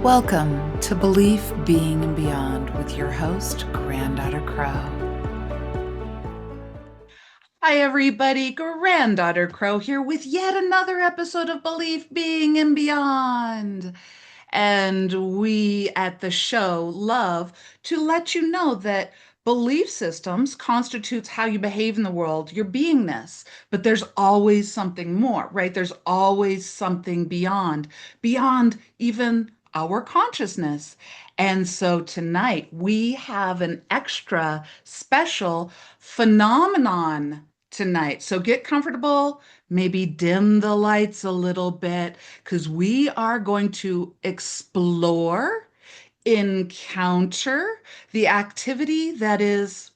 Welcome to Belief, Being, and Beyond with your host, Granddaughter Crow. Hi, everybody. Granddaughter Crow here with yet another episode of Belief, Being, and Beyond. And we at the show love to let you know that belief systems constitutes how you behave in the world, your beingness. But there's always something more, right? There's always something beyond even our consciousness. And so tonight we have an extra special phenomenon tonight. So get comfortable, maybe dim the lights a little bit, because we are going to explore, encounter the activity that is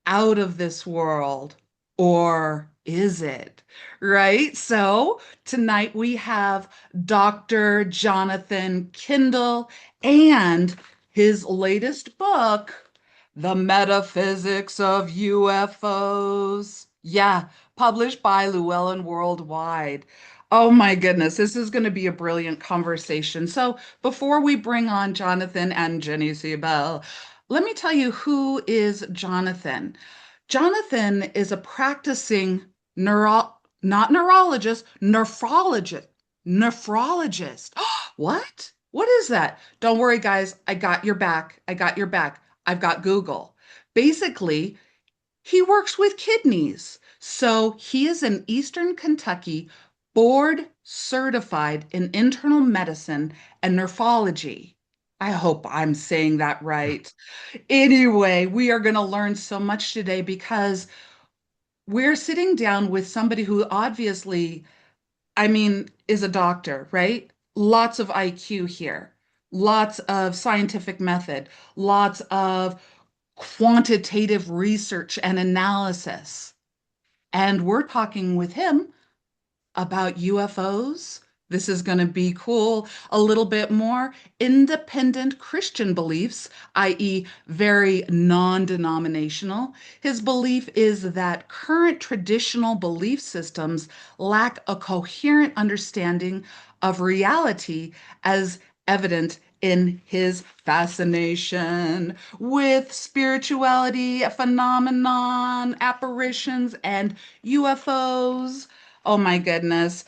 out of this world. Or is it? Right? So tonight we have Dr. Jonathan Kendall and his latest book, The Metaphysics of UFOs. Yeah, published by Llewellyn Worldwide. Oh my goodness, this is going to be a brilliant conversation. So before we bring on Jonathan and Jenny Siebel, let me tell you who is Jonathan. Jonathan is a practicing not neurologist, nephrologist. What? What is that? Don't worry, guys. I got your back. I got your back. I've got Google. Basically, he works with kidneys. So he is in Eastern Kentucky, board certified in internal medicine and nephrology. I hope I'm saying that right. Anyway, we are going to learn so much today because we're sitting down with somebody who obviously, is a doctor, right? Lots of IQ here, lots of scientific method, lots of quantitative research and analysis. And we're talking with him about UFOs. This is going to be cool. A little bit more independent Christian beliefs, i.e., very non denominational. His belief is that current traditional belief systems lack a coherent understanding of reality as evident in his fascination with spirituality, phenomenon, apparitions, and UFOs. Oh my goodness.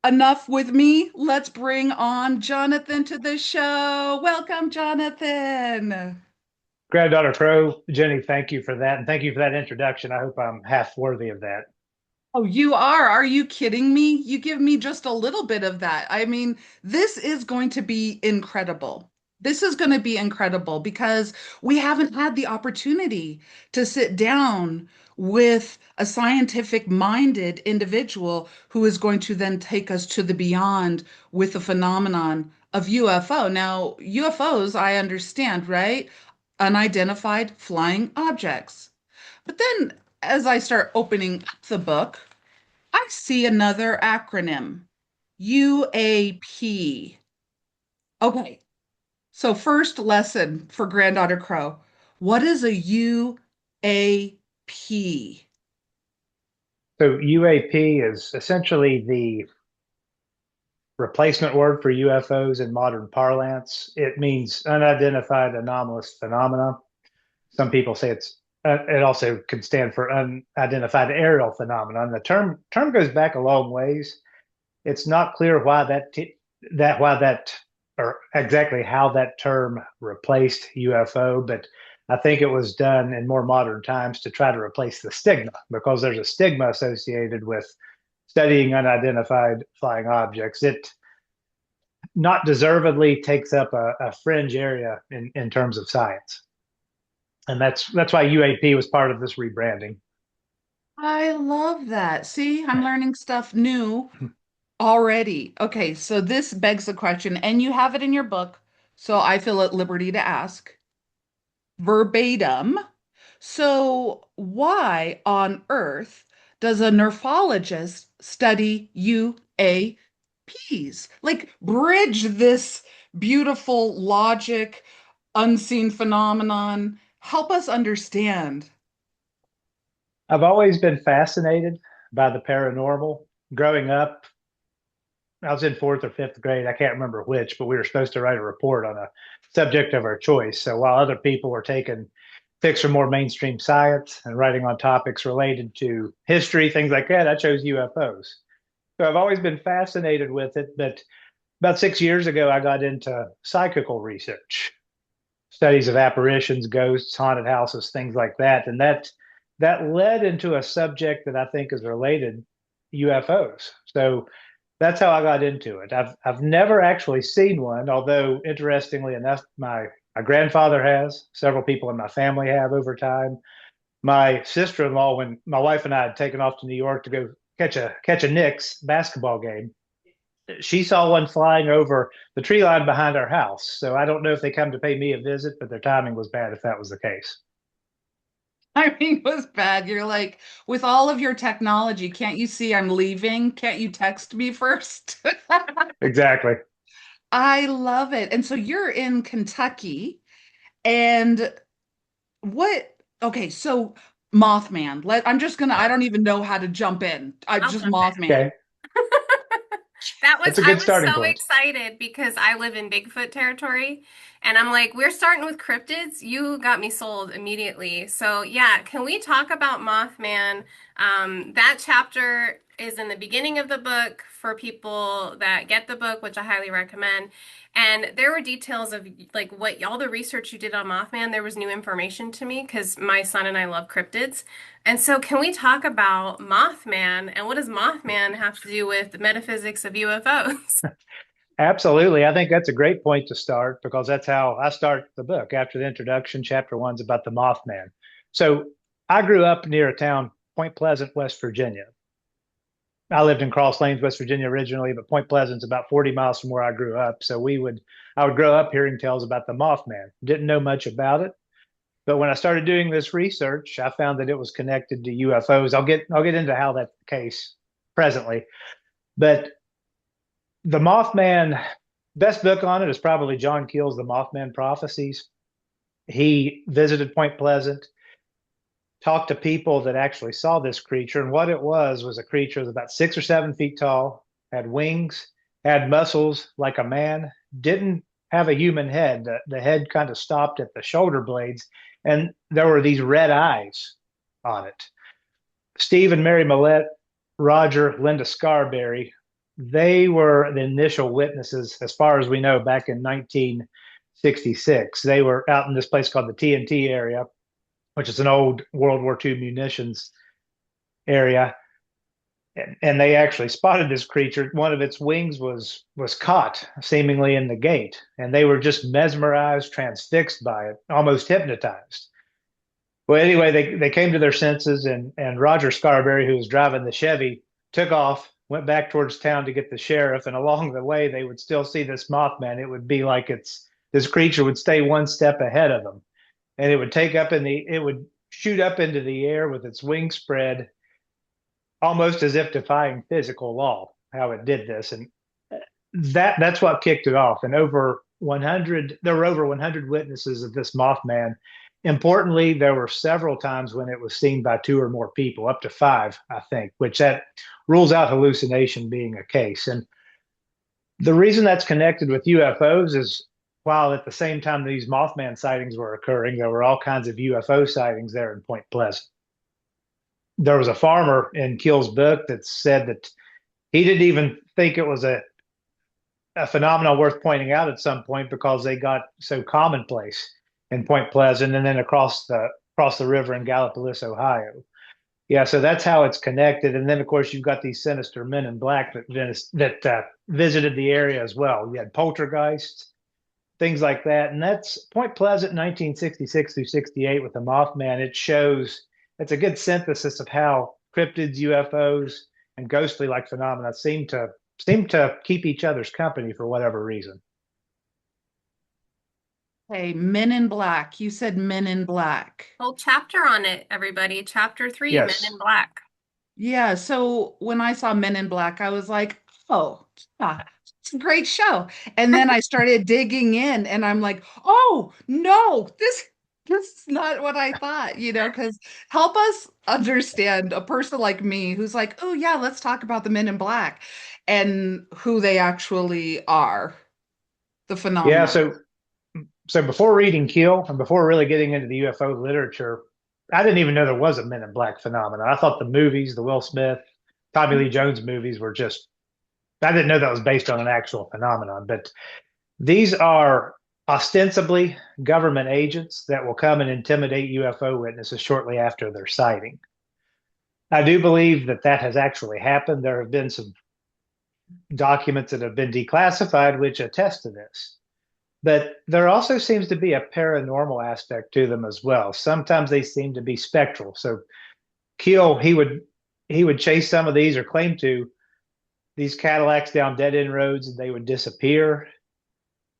Enough with me. Let's bring on Jonathan to the show. Welcome, Jonathan. Granddaughter Crow, Jenny, thank you for that. And thank you for that introduction. I hope I'm half worthy of that. Oh, you are. Are you kidding me? You give me just a little bit of that. This is going to be incredible. This is going to be incredible because we haven't had the opportunity to sit down with a scientific minded individual who is going to then take us to the beyond with the phenomenon of UFO. Now, UFOs, I understand, right? Unidentified flying objects. But then as I start opening up the book, I see another acronym, UAP. Okay, so first lesson for Granddaughter Crow. What is a UAP? So, UAP is essentially the replacement word for UFOs in modern parlance. It means unidentified anomalous phenomena. Some people say it also could stand for unidentified aerial phenomena. And the term goes back a long ways. It's not clear why that or exactly how that term replaced UFO, but I think it was done in more modern times to try to replace the stigma because there's a stigma associated with studying unidentified flying objects. It not deservedly takes up a fringe area in terms of science. And that's why UAP was part of this rebranding. I love that. See, I'm learning stuff new already. Okay, so this begs the question, and you have it in your book, so I feel at liberty to ask verbatim. So, why on earth does a nephrologist study UAPs? Like, bridge this beautiful logic, unseen phenomenon. Help us understand. I've always been fascinated by the paranormal. Growing up, I was in fourth or fifth grade. I can't remember which, but we were supposed to write a report on a subject of our choice. So while other people were taking picks from more mainstream science and writing on topics related to history, things like that, I chose UFOs. So I've always been fascinated with it. But about 6 years ago, I got into psychical research, studies of apparitions, ghosts, haunted houses, things like that. And that led into a subject that I think is related, UFOs. So that's how I got into it. I've never actually seen one, although interestingly enough, my grandfather has. Several people in my family have over time. My sister-in-law, when my wife and I had taken off to New York to go catch a Knicks basketball game, she saw one flying over the tree line behind our house. So I don't know if they come to pay me a visit, but their timing was bad if that was the case. I mean, it was bad. You're like, with all of your technology, can't you see I'm leaving? Can't you text me first? Exactly. I love it. And so you're in Kentucky, and what? Okay, so Mothman. I'm just gonna. I don't even know how to jump in. I I'll just jump in. Mothman. Okay. That's a I good was starting so point. excited because I live in Bigfoot territory and I'm like, we're starting with cryptids. You got me sold immediately. So yeah, can we talk about Mothman? That chapter is in the beginning of the book for people that get the book, which I highly recommend. And there were details of like what all the research you did on Mothman. There was new information to me because my son and I love cryptids. And so, can we talk about Mothman and what does Mothman have to do with the metaphysics of UFOs? Absolutely. I think that's a great point to start because that's how I start the book. After the introduction, chapter one's about the Mothman. So I grew up near a town, Point Pleasant, West Virginia. I lived in Cross Lanes, West Virginia originally, but Point Pleasant's about 40 miles from where I grew up. So I would grow up hearing tales about the Mothman. Didn't know much about it, but when I started doing this research, I found that it was connected to UFOs. I'll get into how that's the case presently, but the Mothman, best book on it is probably John Keel's The Mothman Prophecies. He visited Point Pleasant, talked to people that actually saw this creature, and what it was a creature that was about 6 or 7 feet tall, had wings, had muscles like a man, didn't have a human head. The head kind of stopped at the shoulder blades, and there were these red eyes on it. Steve and Mary Millette, Roger, Linda Scarberry, they were the initial witnesses, as far as we know, back in 1966. They were out in this place called the TNT area, which is an old World War II munitions area. And they actually spotted this creature. One of its wings was caught seemingly in the gate, and they were just mesmerized, transfixed by it, almost hypnotized. Well, anyway, they came to their senses, and Roger Scarberry, who was driving the Chevy, took off, went back towards town to get the sheriff, and along the way they would still see this Mothman. It would be like this creature would stay one step ahead of them, and it would shoot up into the air with its wings spread, almost as if defying physical law. How it did this, and that's what kicked it off. And there were over 100 witnesses of this Mothman. Importantly, there were several times when it was seen by two or more people, up to five, I think, which that rules out hallucination being a case. And the reason that's connected with UFOs is while at the same time these Mothman sightings were occurring, there were all kinds of UFO sightings there in Point Pleasant. There was a farmer in Keel's book that said that he didn't even think it was a phenomenon worth pointing out at some point because they got so commonplace in Point Pleasant and then across the river in Gallipolis, Ohio. Yeah, so that's how it's connected. And then, of course, you've got these sinister men in black that visited the area as well. You had poltergeists, things like that. And that's Point Pleasant, 1966 through 68 with the Mothman. It's a good synthesis of how cryptids, UFOs, and ghostly like phenomena seem to keep each other's company for whatever reason. Hey, Men in Black. You said Men in Black. Whole chapter on it, everybody. Chapter 3, Men in Yes. Black. Yeah, so when I saw Men in Black, I was like, oh, yeah, it's a great show. And then I started digging in and I'm like, oh no, this is not what I thought, because help us understand a person like me who's like, oh yeah, let's talk about the Men in Black. and who they actually are, the Yeah, phenomenon. so before reading Keel and before really getting into the UFO literature, I didn't even know there was a Men in Black phenomenon. I thought the movies, the Will Smith, Tommy Lee Jones movies were just, I didn't know that was based on an actual phenomenon. But these are ostensibly government agents that will come and intimidate UFO witnesses shortly after their sighting. I do believe that that has actually happened. There have been some documents that have been declassified which attest to this. But there also seems to be a paranormal aspect to them as well. Sometimes they seem to be spectral. So Keel, he would chase some of these or claim to these Cadillacs down dead end roads and they would disappear.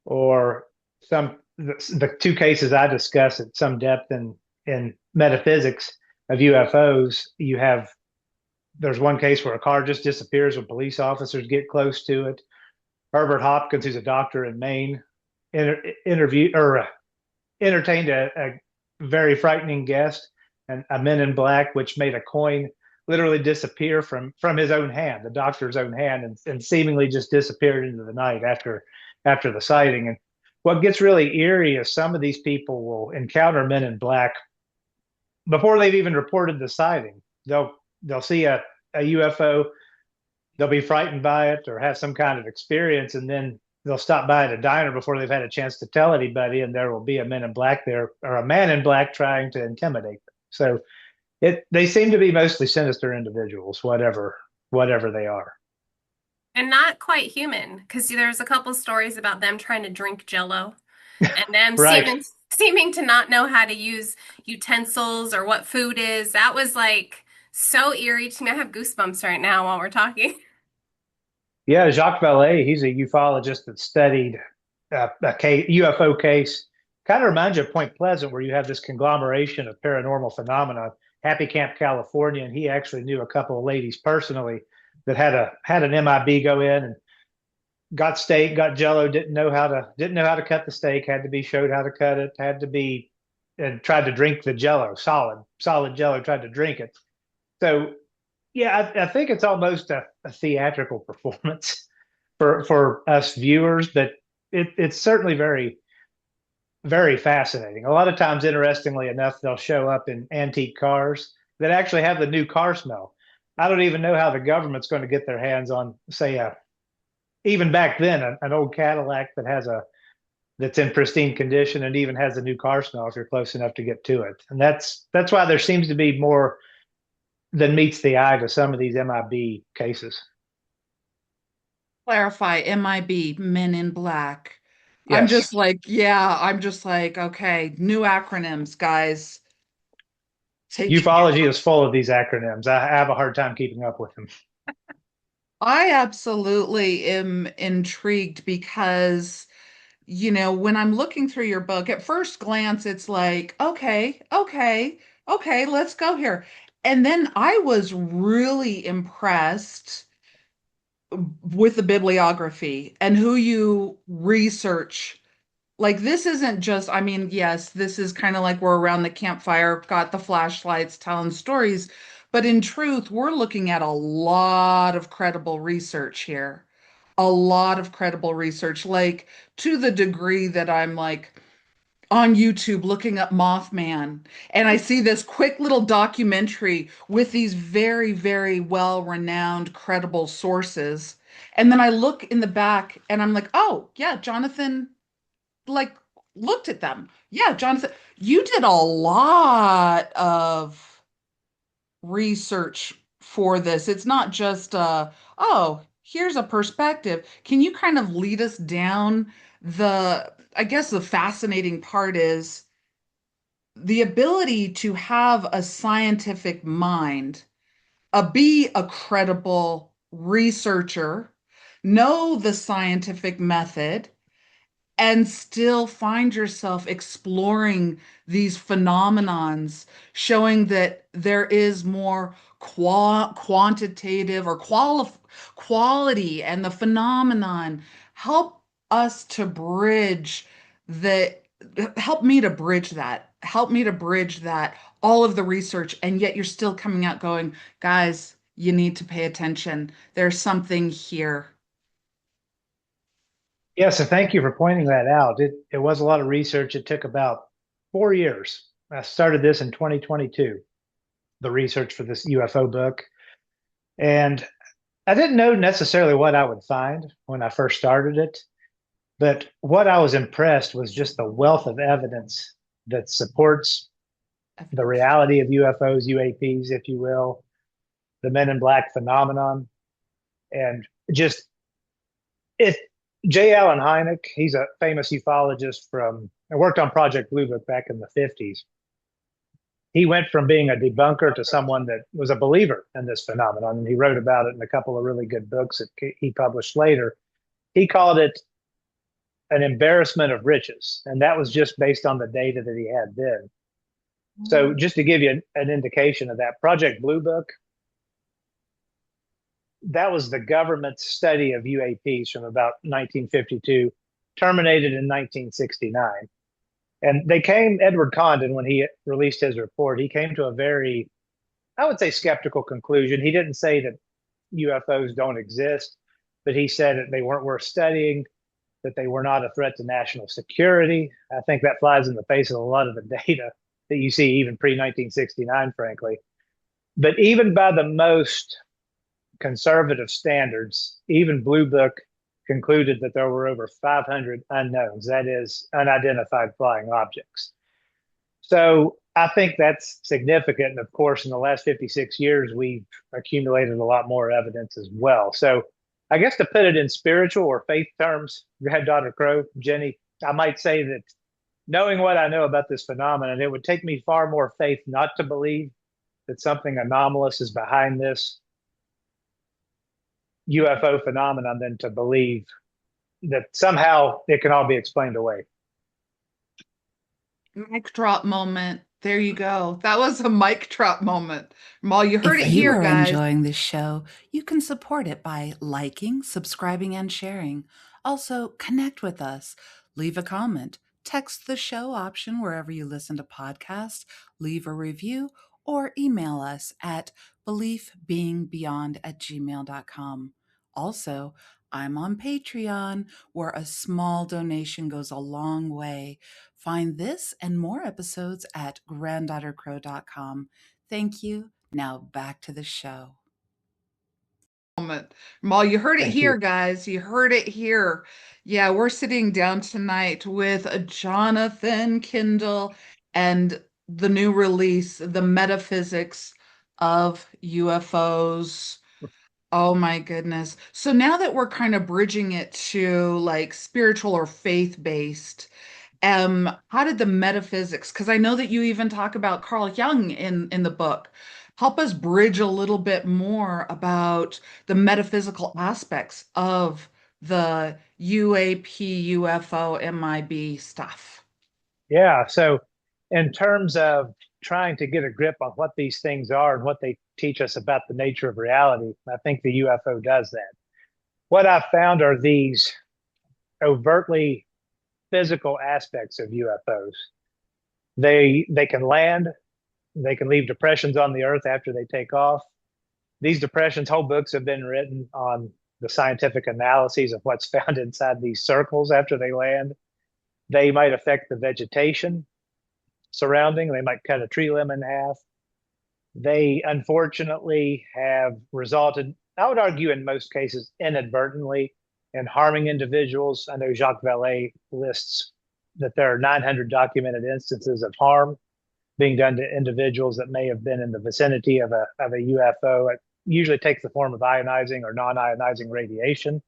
Or the two cases I discuss at some depth in metaphysics of UFOs, there's one case where a car just disappears when police officers get close to it. Herbert Hopkins, who's a doctor in Maine, interview or entertained a very frightening guest, and a Men in Black, which made a coin literally disappear from his own hand, the doctor's own hand, and seemingly just disappeared into the night after the sighting. And what gets really eerie is some of these people will encounter Men in Black before they've even reported the sighting. They'll see a UFO, they'll be frightened by it or have some kind of experience, and then they'll stop by at a diner before they've had a chance to tell anybody, and there will be a Men in Black there or a man in black trying to intimidate them. So they seem to be mostly sinister individuals, whatever they are. And not quite human, because there's a couple stories about them trying to drink Jello and them Right. seeming to not know how to use utensils or what food is. That was like so eerie to me. I have goosebumps right now while we're talking. Yeah, Jacques Vallée, he's a ufologist that studied UFO case. Kind of reminds you of Point Pleasant, where you have this conglomeration of paranormal phenomena. Happy Camp, California, and he actually knew a couple of ladies personally that had an MIB go in and got steak, got Jello, didn't know how to cut the steak, had to be showed how to cut it, had to be and tried to drink the Jello, solid Jello, tried to drink it. So yeah, I think it's almost a theatrical performance for us viewers, but it's certainly very, very fascinating. A lot of times, interestingly enough, they'll show up in antique cars that actually have the new car smell. I don't even know how the government's going to get their hands on, say, even back then, an old Cadillac that's in pristine condition and even has a new car smell if you're close enough to get to it. And that's why there seems to be more than meets the eye to some of these MIB cases. Clarify, MIB, Men in Black. Yes. I'm just like, okay, new acronyms, guys. Take Ufology is full of these acronyms. I have a hard time keeping up with them. I absolutely am intrigued because, when I'm looking through your book, at first glance, it's like, okay, let's go here. And then I was really impressed with the bibliography and who you research. Like, this isn't just, I mean, yes, this is kind of like we're around the campfire, got the flashlights telling stories, but in truth, we're looking at a lot of credible research here. A lot of credible research, like to the degree that I'm like on YouTube looking up Mothman, and I see this quick little documentary with these very, very well-renowned, credible sources. And then I look in the back and I'm like, oh, yeah, Jonathan like looked at them. Yeah, Jonathan, you did a lot of research for this. It's not just oh, here's a perspective. Can you kind of lead us down I guess the fascinating part is the ability to have a scientific mind, be a credible researcher, know the scientific method, and still find yourself exploring these phenomenons, showing that there is more quantitative or quality and the phenomenon. Help us to bridge the help me to bridge that, all of the research, and yet you're still coming out going, guys, You need to pay attention. There's something here. Yeah, so thank you for pointing that out. It was a lot of research. It took about 4 years. I started this in 2022, the research for this UFO book. And I didn't know necessarily what I would find when I first started it, but what I was impressed was just the wealth of evidence that supports the reality of UFOs, UAPs, if you will, the Men in Black phenomenon, and just it. J. Allen Hynek, he's a famous ufologist from, I worked on Project Blue Book back in the 50s. He went from being a debunker to someone that was a believer in this phenomenon, and he wrote about it in a couple of really good books that he published later. He called it an embarrassment of riches, and that was just based on the data that he had then. So just to give you an indication of that, Project Blue Book, that was the government's study of UAPs from about 1952, terminated in 1969. And Edward Condon, when he released his report, he came to a very, I would say, skeptical conclusion. He didn't say that UFOs don't exist, but he said that they weren't worth studying, that they were not a threat to national security. I think that flies in the face of a lot of the data that you see even pre-1969, frankly. But even by the most conservative standards, even Blue Book concluded that there were over 500 unknowns, that is, unidentified flying objects. So I think that's significant. And of course, in the last 56 years, we've accumulated a lot more evidence as well. So I guess to put it in spiritual or faith terms, Granddaughter Crow, Jenny, I might say that knowing what I know about this phenomenon, it would take me far more faith not to believe that something anomalous is behind this UFO phenomenon than to believe that somehow it can all be explained away. Mic drop moment. There you go. That was a mic drop moment. Mal, you heard If it you here, are guys. enjoying this show, you can support it by liking, subscribing, and sharing. Also, connect with us. Leave a comment. Text the show option wherever you listen to podcasts. Leave a review or email us at beliefbeingbeyond@gmail.com. Also, I'm on Patreon, where a small donation goes a long way. Find this and more episodes at granddaughtercrow.com. Thank you. Now back to the show. Moment. Mal, you heard it Thank here, you. guys. You heard it here. Yeah, we're sitting down tonight with Jonathan Kendall and the new release, The Metaphysics of UFOs. Oh my goodness. So now that we're kind of bridging it to like spiritual or faith-based, how did the metaphysics, because I know that you even talk about Carl Jung in the book, help us bridge a little bit more about the metaphysical aspects of the UAP, UFO, MIB stuff. Yeah. So, in terms of trying to get a grip on what these things are and what they teach us about the nature of reality, I think the UFO does that. What I've found are these overtly physical aspects of UFOs. They can land, they can leave depressions on the earth after they take off. These depressions, whole books have been written on the scientific analyses of what's found inside these circles after they land. They might affect the vegetation surrounding, they might cut a tree limb in half. They unfortunately have resulted, I would argue, in most cases, inadvertently in harming individuals. I know Jacques Vallée lists that there are 900 documented instances of harm being done to individuals that may have been in the vicinity of a UFO. It usually takes the form of ionizing or non-ionizing radiation.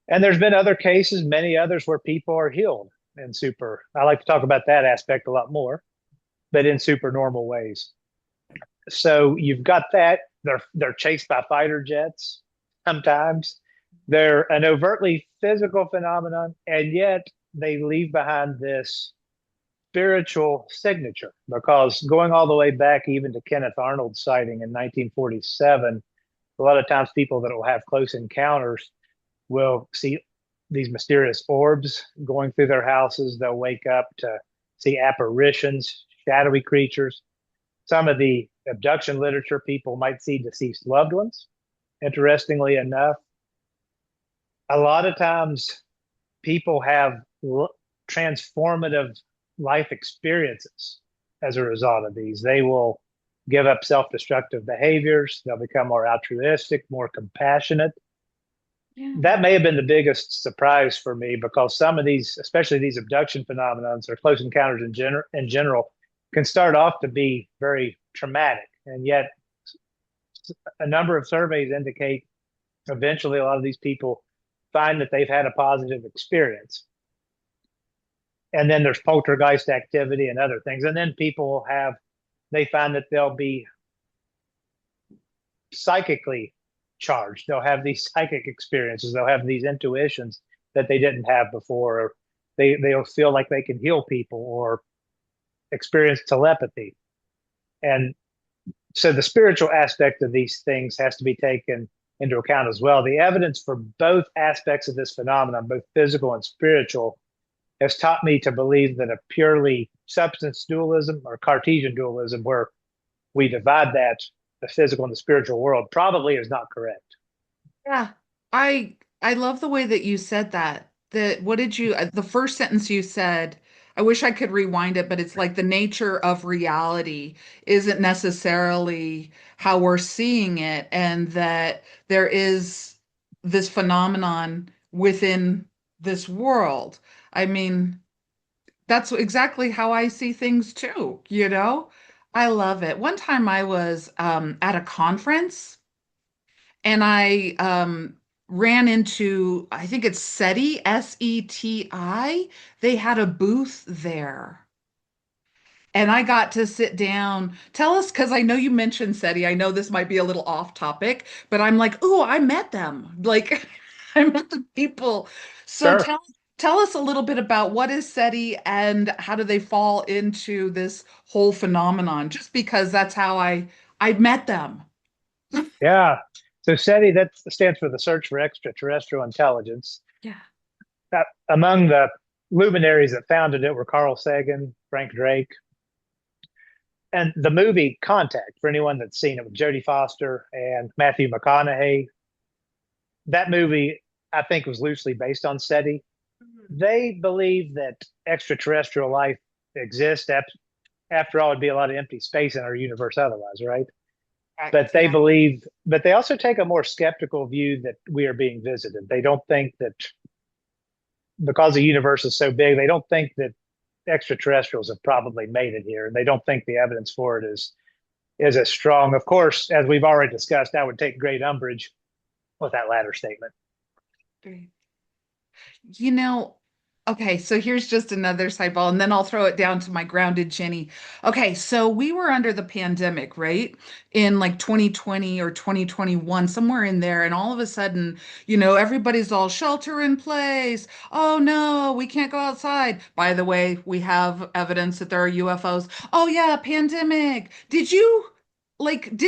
And there's been other cases, many others, where people are healed in super, I like to talk about that aspect a lot more, but in super normal ways. So you've got that. They're chased by fighter jets sometimes. They're an overtly physical phenomenon, and yet they leave behind this spiritual signature, because going all the way back even to Kenneth Arnold's sighting in 1947, a lot of times people that will have close encounters will see these mysterious orbs going through their houses. They'll wake up to see apparitions, shadowy creatures. some of the abduction literature, people might see deceased loved ones. Interestingly enough, a lot of times people have transformative life experiences as a result of these. They will give up self destructive behaviors, they'll become more altruistic, more compassionate. Yeah. That may have been the biggest surprise for me because some of these, especially these abduction phenomena or close encounters in general, can start off to be very traumatic. And yet, a number of surveys indicate eventually a lot of these people find that they've had a positive experience. And then there's poltergeist activity and other things. And then people have, they find that they'll be psychically charged. They'll have these psychic experiences. They'll have these intuitions that they didn't have before. Or they'll feel like they can heal people or experience telepathy. And so the spiritual aspect of these things has to be taken into account as well. The evidence for both aspects of this phenomenon, both physical and spiritual, has taught me to believe that a purely substance dualism or Cartesian dualism, where we divide that, the physical and the spiritual world, probably is not correct. Yeah. I love the way that you said that. That what did you the first sentence you said, I wish I could rewind it, but it's like the nature of reality isn't necessarily how we're seeing it, and that there is this phenomenon within this world. I mean, that's exactly how I see things too, you know? I love it. One time I was at a conference and I ran into, I think it's SETI, SETI. They had a booth there. And I got to sit down. Tell us, because I know you mentioned SETI. I know this might be a little off topic, but I'm like, oh, I met them. Like, I met the people. So Sure. tell us a little bit about what is SETI and how do they fall into this whole phenomenon? Just because that's how I met them. Yeah. So SETI, that stands for the Search for Extraterrestrial Intelligence. Yeah. Among the luminaries that founded it were Carl Sagan, Frank Drake, and the movie Contact, for anyone that's seen it, with Jodie Foster and Matthew McConaughey. That movie, I think, was loosely based on SETI. They believe that extraterrestrial life exists. After all, it'd be a lot of empty space in our universe otherwise, right? But Correct. they Yeah. believe, but they also take a more skeptical view that we are being visited. They don't think that because the universe is so big, they don't think that extraterrestrials have probably made it here, and they don't think the evidence for it is as strong. Of course, as we've already discussed, I would take great umbrage with that latter statement. Great. You know, okay, so here's just another sideball, and then I'll throw it down to my grounded Jenny. Okay, so we were under the pandemic, right? In like 2020 or 2021, somewhere in there, and all of a sudden, everybody's all shelter in place. Oh no, we can't go outside. By the way, we have evidence that there are UFOs. Oh yeah, pandemic. Did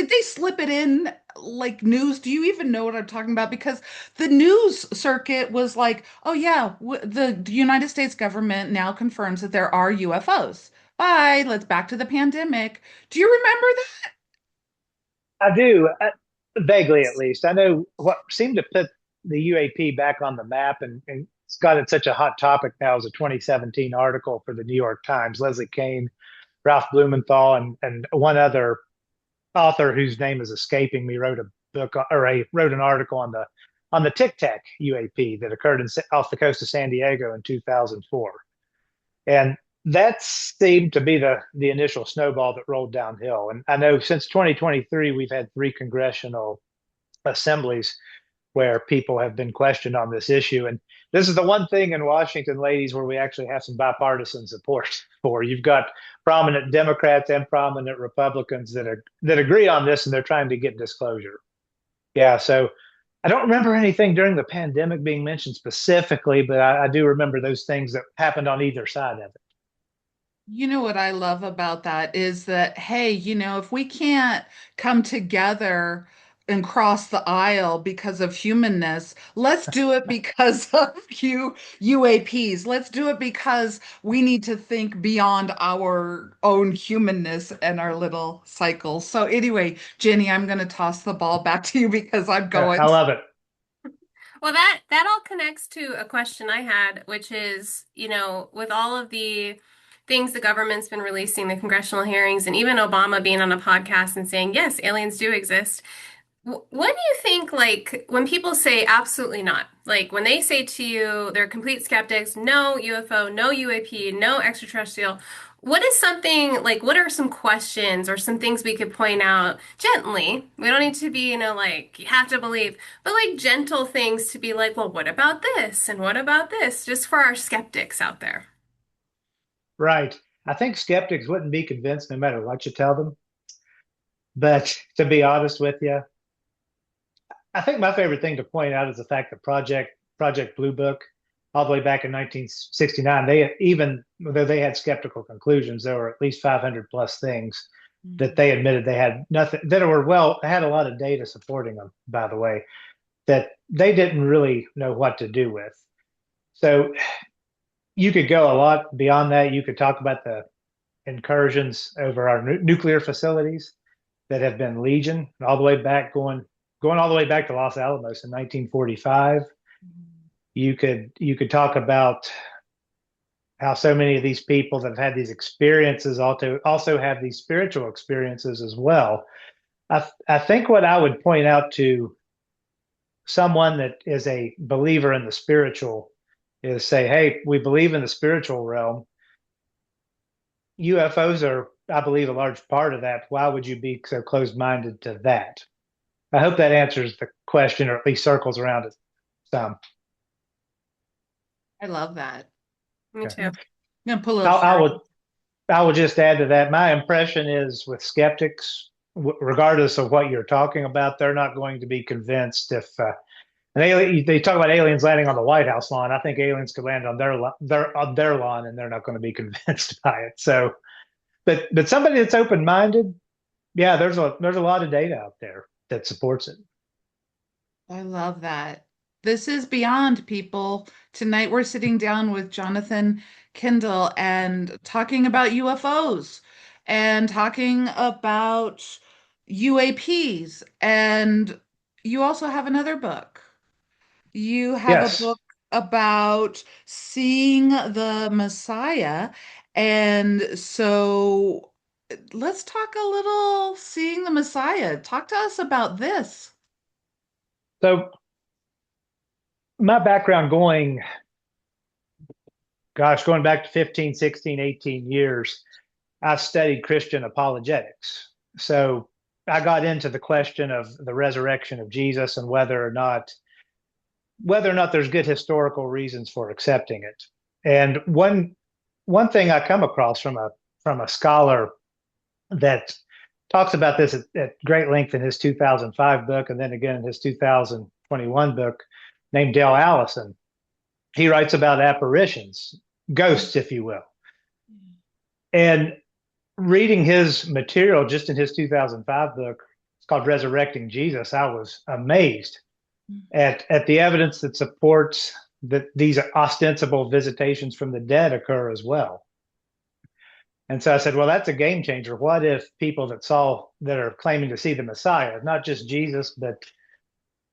they slip it in like news? Do you even know what I'm talking about? Because the news circuit was like, oh yeah, the United States government now confirms that there are UFOs. Bye, let's back to the pandemic. Do you remember that? I do, vaguely at least. I know what seemed to put the UAP back on the map, and it's got it such a hot topic now is a 2017 article for the New York Times. Leslie Kane, Ralph Blumenthal, and one other author whose name is escaping me wrote a book or wrote an article on the Tic Tac UAP that occurred off the coast of San Diego in 2004, and that seemed to be the initial snowball that rolled downhill. And I know since 2023 we've had three congressional assemblies where people have been questioned on this issue. And this is the one thing in Washington, ladies, where we actually have some bipartisan support for. You've got prominent Democrats and prominent Republicans that agree on this, and they're trying to get disclosure. Yeah, so I don't remember anything during the pandemic being mentioned specifically, but I do remember those things that happened on either side of it. You know what I love about that is that, hey, if we can't come together and cross the aisle because of humanness. Let's do it because of UAPs. Let's do it because we need to think beyond our own humanness and our little cycles. So anyway, Jenny, I'm going to toss the ball back to you because I'm I going. love it. Well, that all connects to a question I had, which is, with all of the things the government's been releasing, the congressional hearings, and even Obama being on a podcast and saying, yes, aliens do exist. What do you think, like, when people say absolutely not, like when they say to you, they're complete skeptics, no UFO, no UAP, no extraterrestrial, what is something, like, what are some questions or some things we could point out gently? We don't need to be, like, you have to believe, but like gentle things to be like, well, what about this? And what about this? Just for our skeptics out there. Right. I think skeptics wouldn't be convinced no matter what you tell them. But to be honest with you, I think my favorite thing to point out is the fact that Project Blue Book, all the way back in 1969, they even though they had skeptical conclusions, there were at least 500 plus things that they admitted they had nothing that were had a lot of data supporting them. By the way, that they didn't really know what to do with. So you could go a lot beyond that. You could talk about the incursions over our nuclear facilities that have been legion all the way back, going all the way back to Los Alamos in 1945. You could talk about how so many of these people that have had these experiences also have these spiritual experiences as well. I think what I would point out to someone that is a believer in the spiritual is say, hey, we believe in the spiritual realm. UFOs are, I believe, a large part of that. Why would you be so closed-minded to that? I hope that answers the question, or at least circles around it some. I love that. Me Okay. too. I'm going to put a little I heart. would I will just add to that. My impression is with skeptics, regardless of what you're talking about, they're not going to be convinced if they talk about aliens landing on the White House lawn. I think aliens could land on their lawn, and they're not going to be convinced by it. So, but somebody that's open minded, yeah, there's a lot of data out there that supports it. I love that. This is Beyond, people. Tonight we're sitting down with Jonathan Kendall and talking about UFOs and talking about UAPs. And you also have another book. You have a Yes. book about seeing the Messiah. And so let's talk a little seeing the Messiah. Talk to us about this. So my background going back to 15, 16, 18 years, I studied Christian apologetics. So I got into the question of the resurrection of Jesus and whether or not there's good historical reasons for accepting it. And one thing I come across from a scholar that talks about this at great length in his 2005 book, and then again in his 2021 book, named Dale Allison. He writes about apparitions, ghosts, if you will. And reading his material just in his 2005 book, it's called Resurrecting Jesus, I was amazed at the evidence that supports that these ostensible visitations from the dead occur as well. And so I said, well, that's a game changer. What if people that are claiming to see the Messiah, not just Jesus, but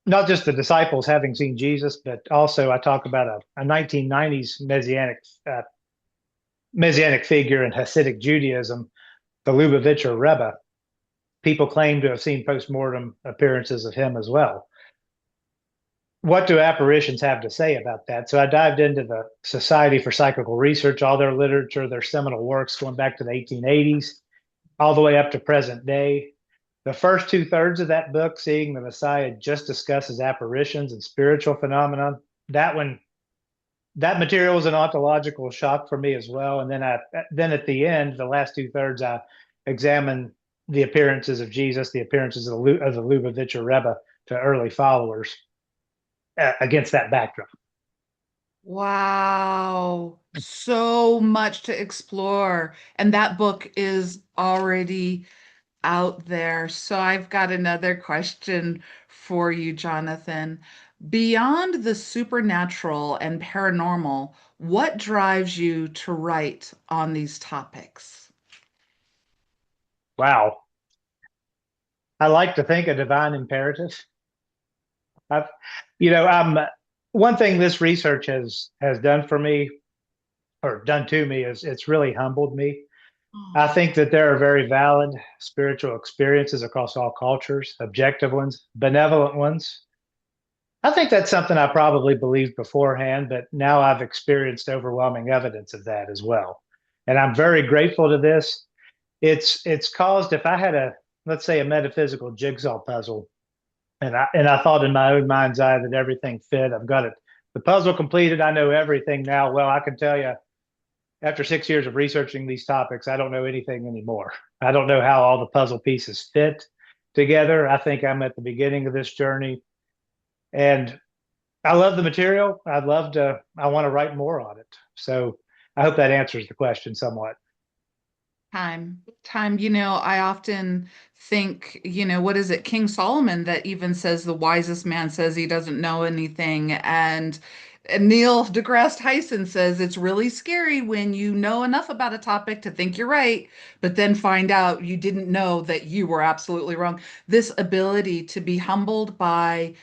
not just the disciples having seen Jesus, but also I talk about a 1990s messianic figure in Hasidic Judaism, the Lubavitcher Rebbe. People claim to have seen post-mortem appearances of him as well. What do apparitions have to say about that? So I dived into the Society for Psychical Research, all their literature, their seminal works going back to the 1880s, all the way up to present day. The first 2/3 of that book, Seeing the Messiah, just discusses apparitions and spiritual phenomena. That material was an ontological shock for me as well. And then at the end, the last 2/3, I examine the appearances of Jesus, the appearances of the Lubavitcher Rebbe to early followers against that backdrop. Wow, so much to explore. And that book is already out there. So I've got another question for you, Jonathan. Beyond the supernatural and paranormal, what drives you to write on these topics? Wow. I like to think a divine imperative. I've, I'm one thing this research has done for me or done to me is it's really humbled me. I Oh, think that there are very valid spiritual experiences across all cultures, objective ones, benevolent ones. I think that's something I probably believed beforehand, but now I've experienced overwhelming evidence of that as well. And I'm very grateful to this. It's caused if I had a let's say a metaphysical jigsaw puzzle and I thought in my own mind's eye that everything fit. I've got it the puzzle completed. I know everything now. Well, I can tell you after 6 years of researching these topics, I don't know anything anymore. I don't know how all the puzzle pieces fit together. I think I'm at the beginning of this journey. And I love the material. I want to write more on it. So I hope that answers the question somewhat. time. I often think, what is it? King Solomon that even says the wisest man says he doesn't know anything. And Neil deGrasse Tyson says it's really scary when you know enough about a topic to think you're right, but then find out you didn't know that you were absolutely wrong. This ability to be humbled by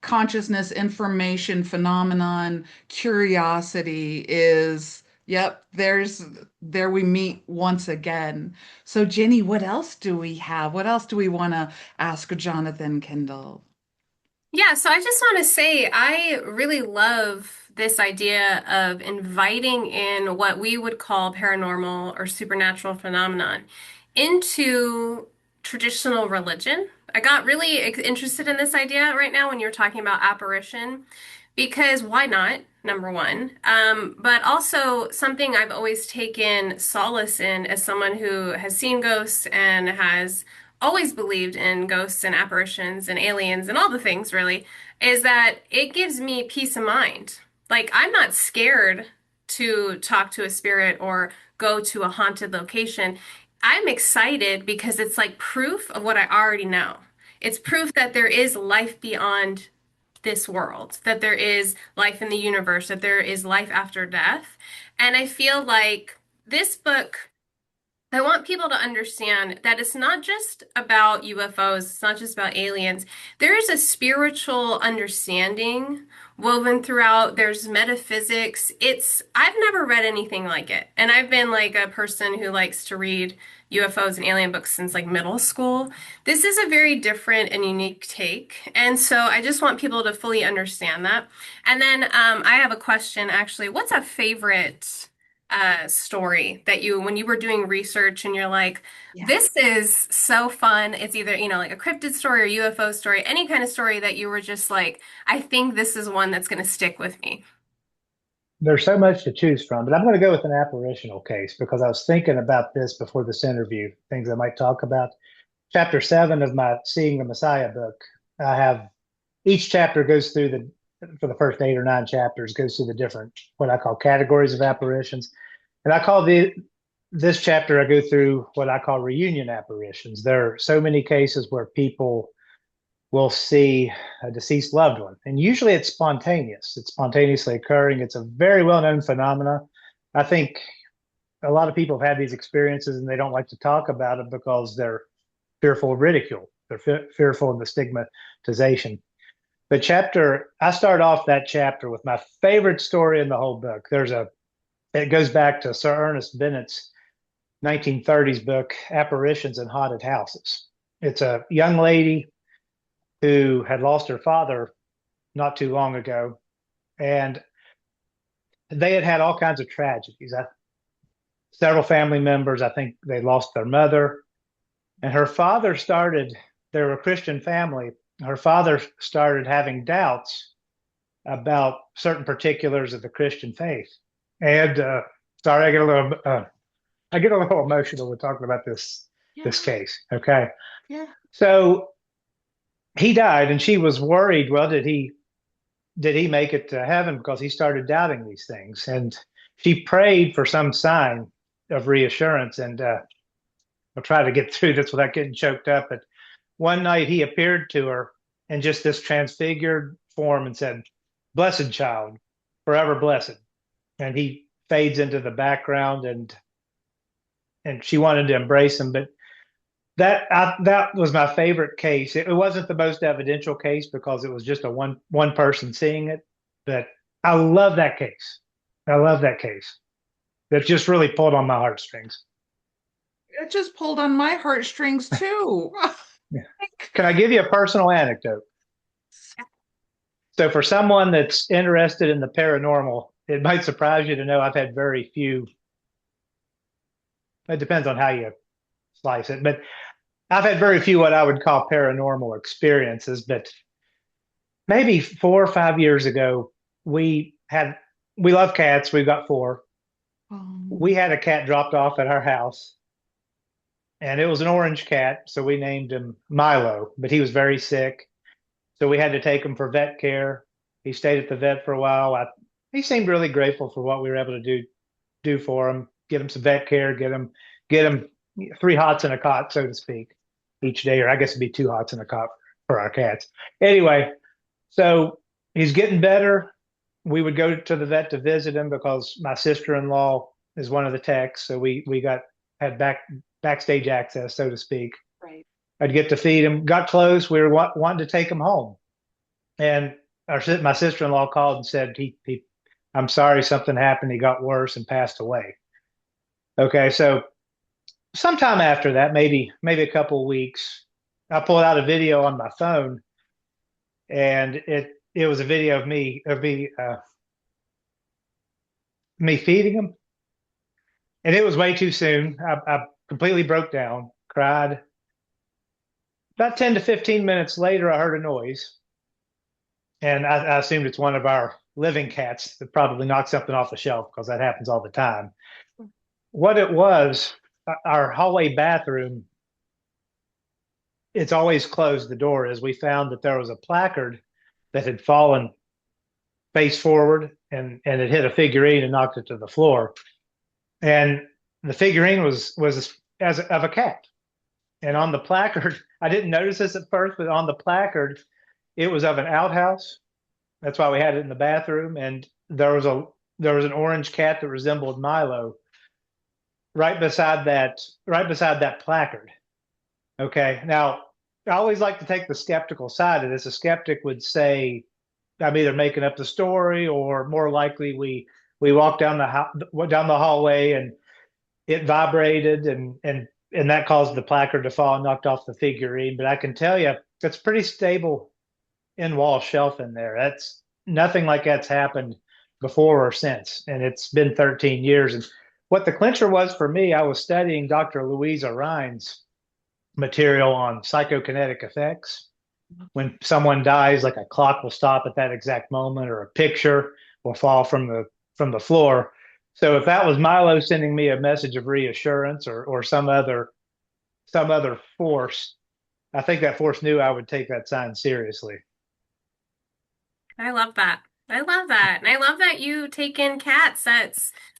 consciousness, information, phenomenon, curiosity is, yep, there we meet once again. So, Jenny, what else do we have? What else do we want to ask Jonathan Kendall? Yeah, so I just want to say I really love this idea of inviting in what we would call paranormal or supernatural phenomenon into traditional religion. I got really interested in this idea right now when you're talking about apparition, because why not? Number one. But also something I've always taken solace in as someone who has seen ghosts and has always believed in ghosts and apparitions and aliens and all the things really, is that it gives me peace of mind. Like, I'm not scared to talk to a spirit or go to a haunted location. I'm excited because it's like proof of what I already know. It's proof that there is life beyond this world, that there is life in the universe, that there is life after death. And I feel like this book, I want people to understand that it's not just about UFOs, it's not just about aliens. There is a spiritual understanding woven throughout. There's metaphysics. I've never read anything like it. And I've been like a person who likes to read UFOs and alien books since like middle school. This is a very different and unique take. And so I just want people to fully understand that. And then I have a question actually. What's a favorite story that when you were doing research and you're like, Yeah. this is so fun. It's either, like a cryptid story or UFO story, any kind of story that you were just like, I think this is one that's going to stick with me. There's so much to choose from, but I'm going to go with an apparitional case because I was thinking about this before this interview, things I might talk about. Chapter 7 of my Seeing the Messiah book, I have each chapter goes through for the first 8 or 9 chapters, goes through the different, what I call categories of apparitions. And this chapter, I go through what I call reunion apparitions. There are so many cases where people will see a deceased loved one. And usually it's spontaneous. It's spontaneously occurring. It's a very well-known phenomena. I think a lot of people have had these experiences and they don't like to talk about it because they're fearful of ridicule. They're fearful of the stigmatization. I start off that chapter with my favorite story in the whole book. It goes back to Sir Ernest Bennett's 1930s book, Apparitions in Haunted Houses. It's a young lady who had lost her father not too long ago, and they had had all kinds of tragedies. Several family members, I think they lost their mother, and her father started, they were a Christian family. Her father started having doubts about certain particulars of the Christian faith. And sorry, I get a little emotional when talking about this Yeah. case. Okay, Yeah. so he died, and she was worried. Well, did he make it to heaven? Because he started doubting these things, and she prayed for some sign of reassurance. And I'll try to get through this without getting choked up. But one night he appeared to her in just this transfigured form and said, "Blessed child, forever blessed." And he fades into the background, and she wanted to embrace him. But that was my favorite case. It wasn't the most evidential case because it was just a one person seeing it. But I love that case. I love that case. That just really pulled on my heartstrings. It just pulled on my heartstrings too. Can I give you a personal anecdote? So, for someone that's interested in the paranormal, it might surprise you to know I've had very few. It depends on how you slice it, but I've had very few what I would call paranormal experiences. But maybe 4 or 5 years ago, we love cats. We've got four. We had a cat dropped off at our house, and it was an orange cat, so we named him Milo. But he was very sick, so we had to take him for vet care. He stayed at the vet for a while. He seemed really grateful for what we were able to do for him. Get him some vet care. Get him 3 hots in a cot, so to speak, each day, or I guess it'd be 2 hots in a cot for our cats. Anyway, so he's getting better. We would go to the vet to visit him because my sister-in-law is one of the techs, so we had backstage access, so to speak. Right. I'd get to feed him. Got close. We were wanting to take him home, and my sister-in-law called and said I'm sorry, something happened. He got worse and passed away. Okay, so sometime after that, maybe a couple of weeks, I pulled out a video on my phone, and it was a video of me feeding him, and it was way too soon. I completely broke down, cried. About 10 to 15 minutes later, I heard a noise, and I assumed it's one of our living cats that probably knocked something off the shelf because that happens all the time. What it was, our hallway bathroom, it's always closed, the door is. We found that there was a placard that had fallen face forward, and it hit a figurine and knocked it to the floor. And the figurine was as of a cat. And on the placard, I didn't notice this at first, but on the placard, it was of an outhouse. That's why we had it in the bathroom. And there was an orange cat that resembled Milo right beside that placard. Okay. Now, I always like to take the skeptical side of this. A skeptic would say, I'm either making up the story, or more likely we walked down the hallway and it vibrated and that caused the placard to fall and knocked off the figurine. But I can tell you, it's pretty stable in-wall shelf in there. That's nothing like that's happened before or since, and it's been 13 years. And what the clincher was for me, I was studying Dr. Louisa Rhine's material on psychokinetic effects. When someone dies, like a clock will stop at that exact moment, or a picture will fall from the floor. So if that was Milo sending me a message of reassurance, or some other force, I think that force knew I would take that sign seriously. I love that. I love that. And I love that you take in cats.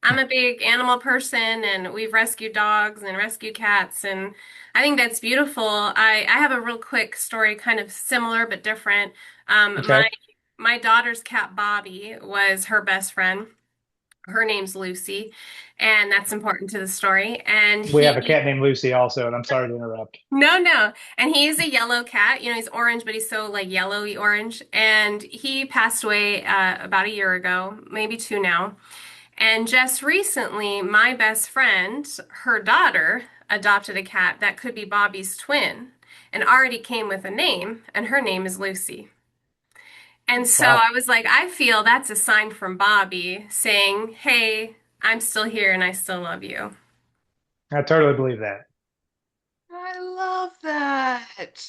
I'm a big animal person, and we've rescued dogs and rescued cats, and I think that's beautiful. I have a real quick story, kind of similar but different. Okay. My daughter's cat Bobby was her best friend. Her name's Lucy, and that's important to the story. And We have a cat named Lucy also, and I'm sorry to interrupt. no. And he's a yellow cat. You know, he's orange, but he's so like yellowy orange. And he passed away about a year ago, maybe two now. And just recently, my best friend, her daughter, adopted a cat that could be Bobby's twin and already came with a name, and her name is Lucy. And so Wow. I was like, I feel that's a sign from Bobby saying, hey, I'm still here and I still love you. I totally believe that. I love that.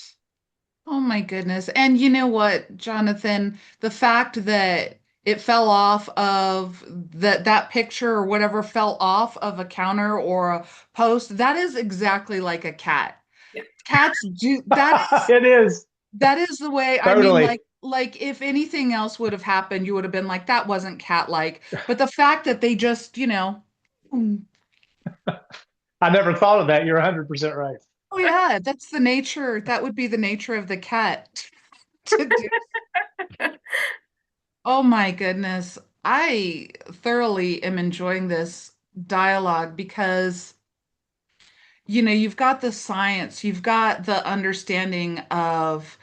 Oh my goodness. And you know what, Jonathan, the fact that it fell off of that picture or whatever fell off of a counter or a post, that is exactly like a cat. Yeah. Cats do that. It is. That is the way, I mean, Totally. like if anything else would have happened, you would have been like, that wasn't cat-like. But the fact that they just, mm, I never thought of that. You're 100% right. Oh yeah, that's the nature. That would be the nature of the cat to do. Oh my goodness. I thoroughly am enjoying this dialogue because you've got the science, you've got the understanding of,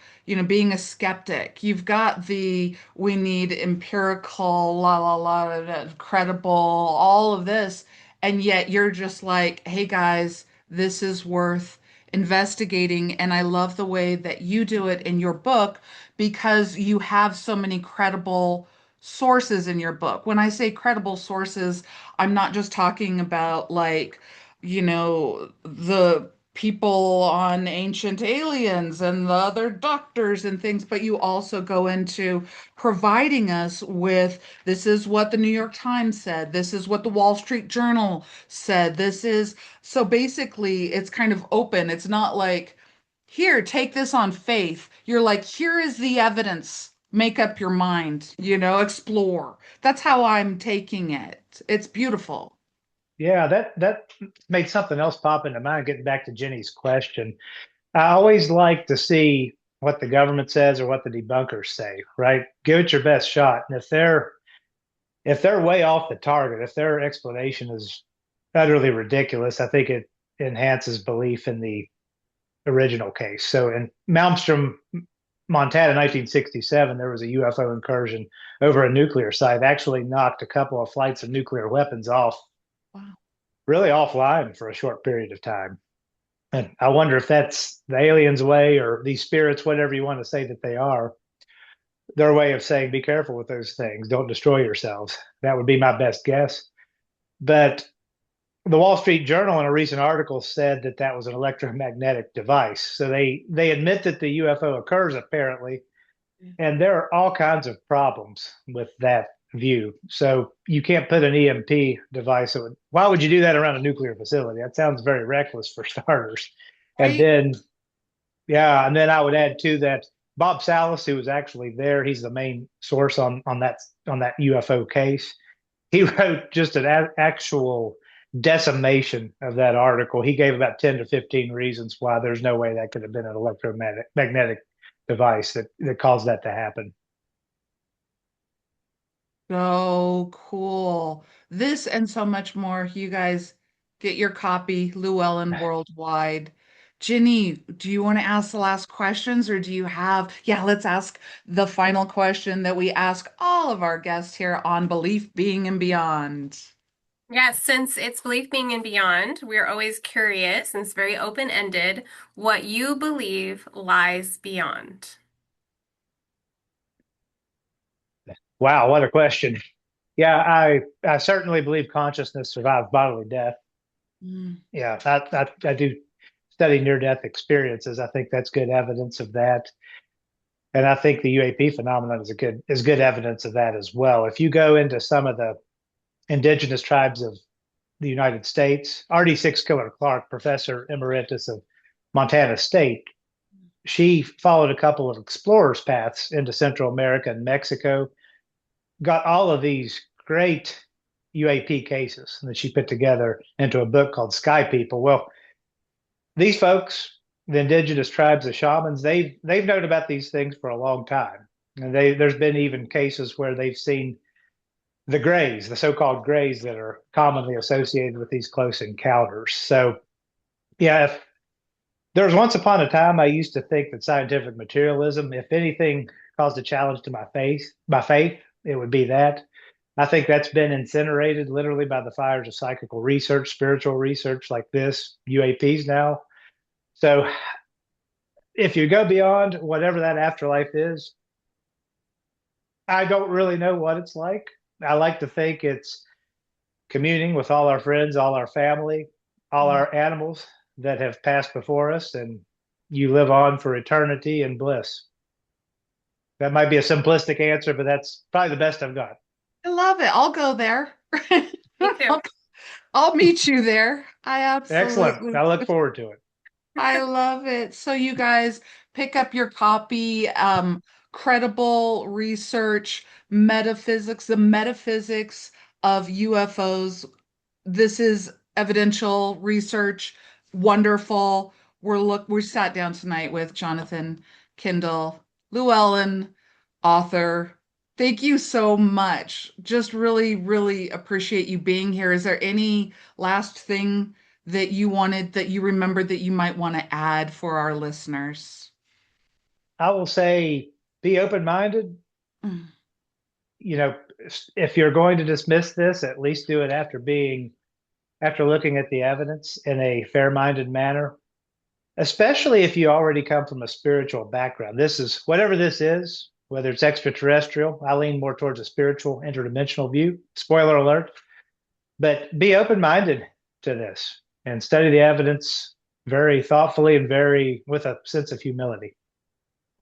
being a skeptic. You've got the we need empirical, la la la, credible, all of this. And yet you're just like, hey guys, this is worth investigating. And I love the way that you do it in your book because you have so many credible sources in your book. When I say credible sources, I'm not just talking about like, the people on Ancient Aliens and the other doctors and things, but you also go into providing us with this is what the New York Times said, this is what the Wall Street Journal said, this is so basically it's kind of open. It's not like, here, take this on faith. You're like, here is the evidence. Make up your mind, explore. That's how I'm taking it. It's beautiful. Yeah, that made something else pop into mind. Getting back to Jenny's question, I always like to see what the government says or what the debunkers say. Right, give it your best shot. And if they're way off the target, if their explanation is utterly ridiculous, I think it enhances belief in the original case. So in Malmstrom, Montana, 1967, there was a UFO incursion over a nuclear site. Actually, knocked a couple of flights of nuclear weapons off, Wow. really offline for a short period of time. And I wonder if that's the aliens' way or these spirits, whatever you want to say that they are, their way of saying, be careful with those things. Don't destroy yourselves. That would be my best guess. But the Wall Street Journal in a recent article said that that was an electromagnetic device. So they admit that the UFO occurs apparently, and there are all kinds of problems with that view. So you can't put an EMP device. Why would you do that around a nuclear facility? That sounds very reckless for starters. And Right? then, yeah, and then I would add to that Bob Salas, who was actually there, he's the main source on that UFO case. He wrote just an actual decimation of that article. He gave about 10 to 15 reasons why there's no way that could have been an electromagnetic device that caused that to happen. So cool. This and so much more. You guys get your copy, Llewellyn Worldwide. Ginny, do you want to ask the last questions or do you have? Yeah, let's ask the final question that we ask all of our guests here on Belief, Being, and Beyond. Yes, since it's belief being and beyond, we're always curious and it's very open-ended what you believe lies beyond. Wow, what a question. Yeah, I certainly believe consciousness survives bodily death. Mm. Yeah, I do study near death experiences. I think that's good evidence of that. And I think the UAP phenomenon is good evidence of that as well. If you go into some of the indigenous tribes of the United States, RD6 Killer Clark, professor emeritus of Montana State, she followed a couple of explorers' paths into Central America and Mexico, got all of these great UAP cases that she put together into a book called Sky People. Well, these folks, the indigenous tribes, the shamans, they've known about these things for a long time. And there's been even cases where they've seen the grays, the so-called grays that are commonly associated with these close encounters. So yeah, if there was once upon a time I used to think that scientific materialism, if anything caused a challenge to my faith, it would be that. I think that's been incinerated literally by the fires of psychical research, spiritual research like this, UAPs now. So if you go beyond whatever that afterlife is, I don't really know what it's like. I like to think it's communing with all our friends, all our family, all Mm. our animals that have passed before us, and you live on for eternity in bliss. That might be a simplistic answer, but that's probably the best I've got. I love it. I'll go there. Me too. I'll, I'll meet you there. I Excellent. absolutely I look forward to it. I love it. So you guys pick up your copy, Credible Research, Metaphysics, the Metaphysics of UFOs. This is evidential research. Wonderful. We sat down tonight with Jonathan, Kendall, Llewellyn, author. Thank you so much. Just really, really appreciate you being here. Is there any last thing that you remembered that you might want to add for our listeners? I will say, be open-minded. Mm. You know, if you're going to dismiss this, at least do it after looking at the evidence in a fair-minded manner, especially if you already come from a spiritual background. This is whatever this is, whether it's extraterrestrial. I lean more towards a spiritual interdimensional view. Spoiler alert. But be open-minded to this and study the evidence very thoughtfully and very with a sense of humility.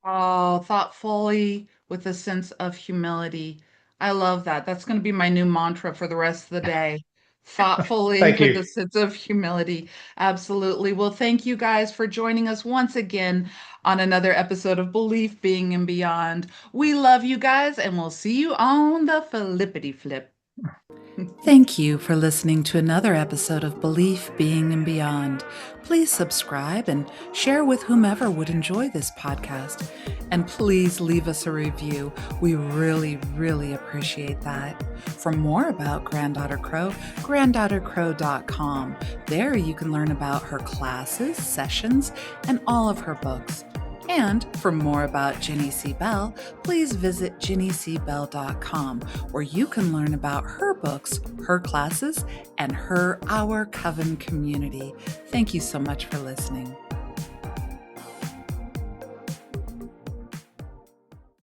Oh, thoughtfully with a sense of humility. I love that. That's going to be my new mantra for the rest of the day. Thoughtfully Thank with you. a sense of humility. Absolutely. Well, thank you guys for joining us once again on another episode of Belief, Being, and Beyond. We love you guys, and we'll see you on the flippity flip. Thank you for listening to another episode of Belief, Being, and Beyond. Please subscribe and share with whomever would enjoy this podcast. And please leave us a review. We really, really appreciate that. For more about Granddaughter Crow, granddaughtercrow.com. There you can learn about her classes, sessions, and all of her books. And for more about Ginny C. Bell, please visit jennycbell.com, where you can learn about her books, her classes, and Our Coven community. Thank you so much for listening.